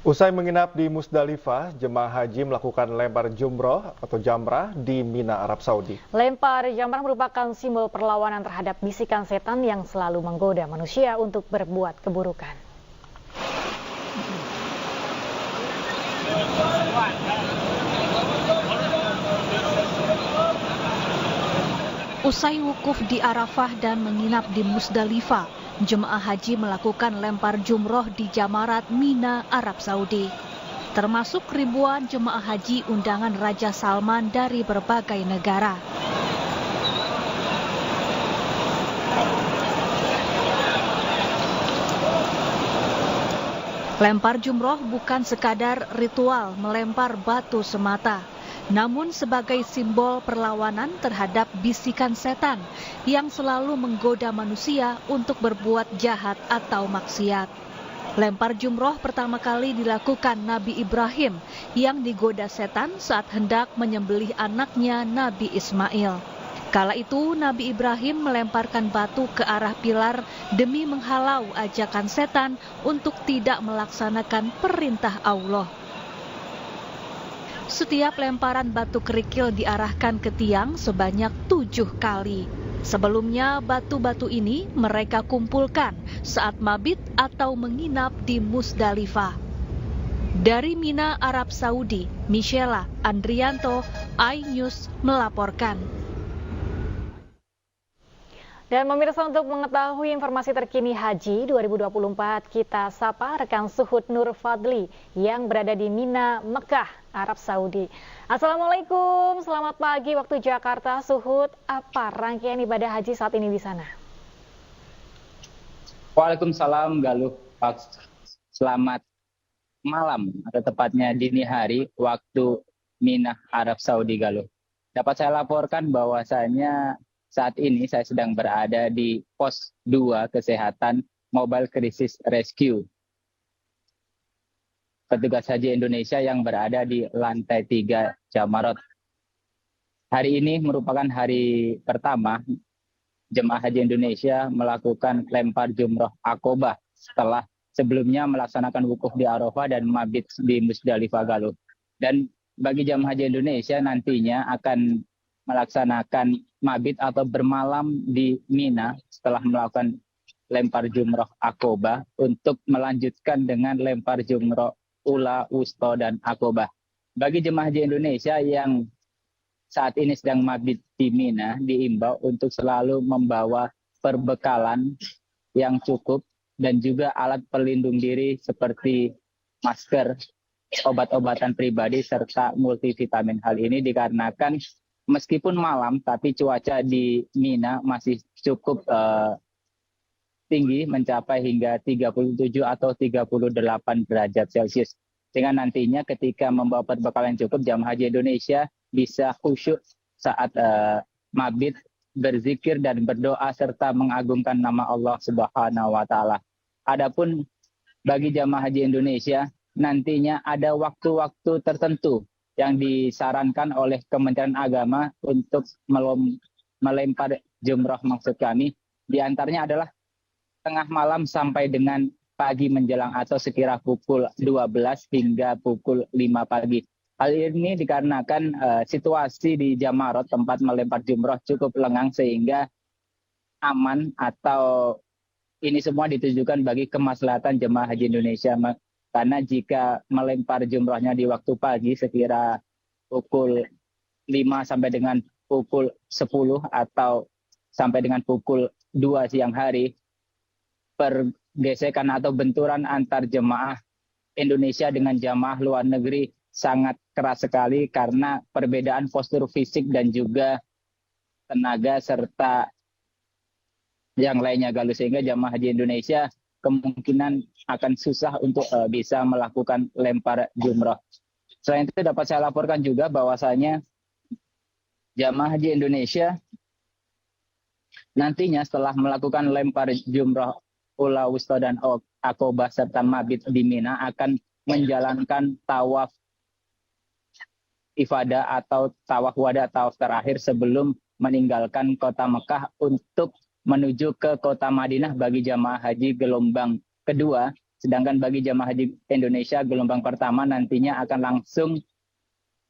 Usai menginap di Musdalifah, jemaah haji melakukan lempar jumroh atau jamrah di Mina, Arab Saudi. Lempar jamrah merupakan simbol perlawanan terhadap bisikan setan yang selalu menggoda manusia untuk berbuat keburukan. Usai wukuf di Arafah dan menginap di Musdalifah, jemaah haji melakukan lempar jumroh di Jamarat Mina, Arab Saudi. Termasuk ribuan jemaah haji undangan Raja Salman dari berbagai negara. Lempar jumroh bukan sekadar ritual melempar batu semata, namun sebagai simbol perlawanan terhadap bisikan setan yang selalu menggoda manusia untuk berbuat jahat atau maksiat. Lempar jumroh pertama kali dilakukan Nabi Ibrahim yang digoda setan saat hendak menyembelih anaknya Nabi Ismail. Kala itu Nabi Ibrahim melemparkan batu ke arah pilar demi menghalau ajakan setan untuk tidak melaksanakan perintah Allah. Setiap lemparan batu kerikil diarahkan ke tiang sebanyak 7 kali. Sebelumnya batu-batu ini mereka kumpulkan saat mabit atau menginap di Musdalifah. Dari Mina, Arab Saudi, Michela Andrianto, iNews melaporkan. Dan pemirsa, untuk mengetahui informasi terkini Haji 2024, kita sapa rekan Suhud Nur Fadli yang berada di Mina, Mekah, Arab Saudi. Assalamualaikum, selamat pagi waktu Jakarta. Suhud, apa rangkaian ibadah haji saat ini di sana? Waalaikumsalam Galuh, selamat malam atau tepatnya dini hari waktu Mina, Arab Saudi, Galuh. Dapat saya laporkan bahwasanya saat ini saya sedang berada di pos 2 kesehatan Mobile Crisis Rescue petugas haji Indonesia yang berada di lantai 3 Jamarat. Hari ini merupakan hari pertama jemaah haji Indonesia melakukan lempar jumroh Aqobah setelah sebelumnya melaksanakan wukuf di Arafah dan mabit di Musdalifah, Galuh. Dan bagi jemaah haji Indonesia nantinya akan melaksanakan mabit atau bermalam di Mina setelah melakukan lempar jumroh Aqobah untuk melanjutkan dengan lempar jumroh Ula, Wusta, dan Aqobah. Bagi jemaah haji Indonesia yang saat ini sedang mabit di Mina, diimbau untuk selalu membawa perbekalan yang cukup dan juga alat pelindung diri seperti masker, obat-obatan pribadi, serta multivitamin. Hal ini dikarenakan meskipun malam, tapi cuaca di Mina masih cukup tinggi, mencapai hingga 37 atau 38 derajat Celcius. Sehingga nantinya ketika membawa perbekalan yang cukup, jamaah haji Indonesia bisa khusyuk saat mabit, berzikir dan berdoa serta mengagungkan nama Allah Subhanahu wa Ta'ala. Adapun bagi jamaah haji Indonesia, nantinya ada waktu-waktu tertentu yang disarankan oleh Kementerian Agama untuk melempar jumroh, maksud kami. Di antaranya adalah tengah malam sampai dengan pagi menjelang atau sekira pukul 12 hingga pukul 5 pagi. Hal ini dikarenakan situasi di Jamarat tempat melempar jumroh cukup lengang sehingga aman, atau ini semua ditujukan bagi kemaslahatan jemaah haji Indonesia. Karena jika melempar jumrohnya di waktu pagi sekira pukul 5 sampai dengan pukul 10 atau sampai dengan pukul 2 siang hari, pergesekan atau benturan antar jemaah Indonesia dengan jemaah luar negeri sangat keras sekali karena perbedaan postur fisik dan juga tenaga serta yang lainnya, Galuh. Sehingga jemaah haji Indonesia kemungkinan akan susah untuk bisa melakukan lempar jumroh. Selain itu dapat saya laporkan juga bahwasanya jamaah haji Indonesia nantinya setelah melakukan lempar jumroh Ula, Wusta, dan Aqobah serta mabit di Mina akan menjalankan tawaf ifadah atau tawaf wada, tawaf terakhir sebelum meninggalkan kota Mekah untuk menuju ke kota Madinah bagi jamaah haji gelombang kedua Sedangkan bagi jemaah haji Indonesia gelombang pertama nantinya akan langsung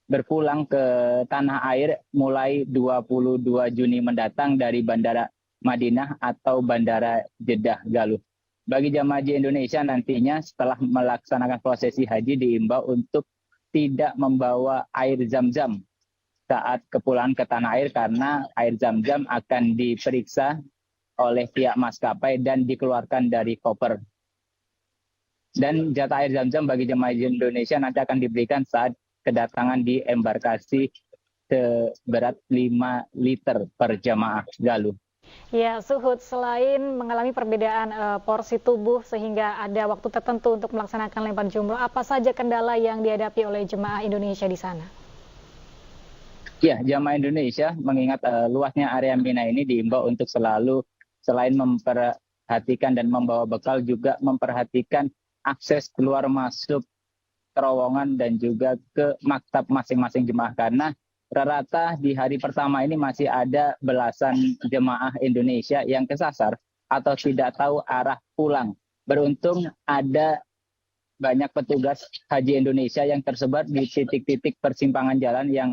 berpulang ke tanah air mulai 22 Juni mendatang dari Bandara Madinah atau Bandara Jeddah Galuh. Bagi jemaah haji Indonesia nantinya setelah melaksanakan prosesi haji diimbau untuk tidak membawa air zam-zam saat kepulangan ke tanah air karena air zam-zam akan diperiksa oleh pihak maskapai dan dikeluarkan dari koper. Dan jatah air zam-zam bagi jemaah haji Indonesia nanti akan diberikan saat kedatangan di embarkasi seberat 5 liter per jemaah Galuh. Ya, Suhud, selain mengalami perbedaan porsi tubuh sehingga ada waktu tertentu untuk melaksanakan lempar jumroh, apa saja kendala yang dihadapi oleh jemaah Indonesia di sana? Ya, jemaah Indonesia mengingat luasnya area Mina ini diimbau untuk selalu selain memperhatikan dan membawa bekal juga memperhatikan akses keluar masuk terowongan dan juga ke maktab masing-masing jemaah karena rata-rata di hari pertama ini masih ada belasan jemaah Indonesia yang kesasar atau tidak tahu arah pulang. Beruntung ada banyak petugas haji Indonesia yang tersebar di titik-titik persimpangan jalan yang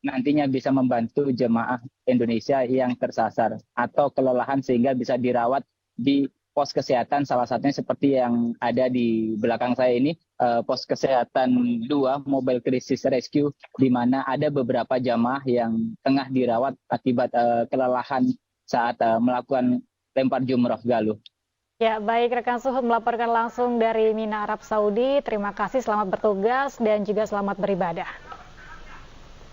nantinya bisa membantu jemaah Indonesia yang tersasar atau kelelahan sehingga bisa dirawat di pos kesehatan, salah satunya seperti yang ada di belakang saya ini, pos kesehatan 2 Mobile Crisis Rescue, di mana ada beberapa jamaah yang tengah dirawat akibat kelelahan saat melakukan lempar jumroh Galuh. Ya, baik rekan Suhud melaporkan langsung dari Mina, Arab Saudi. Terima kasih, selamat bertugas dan juga selamat beribadah.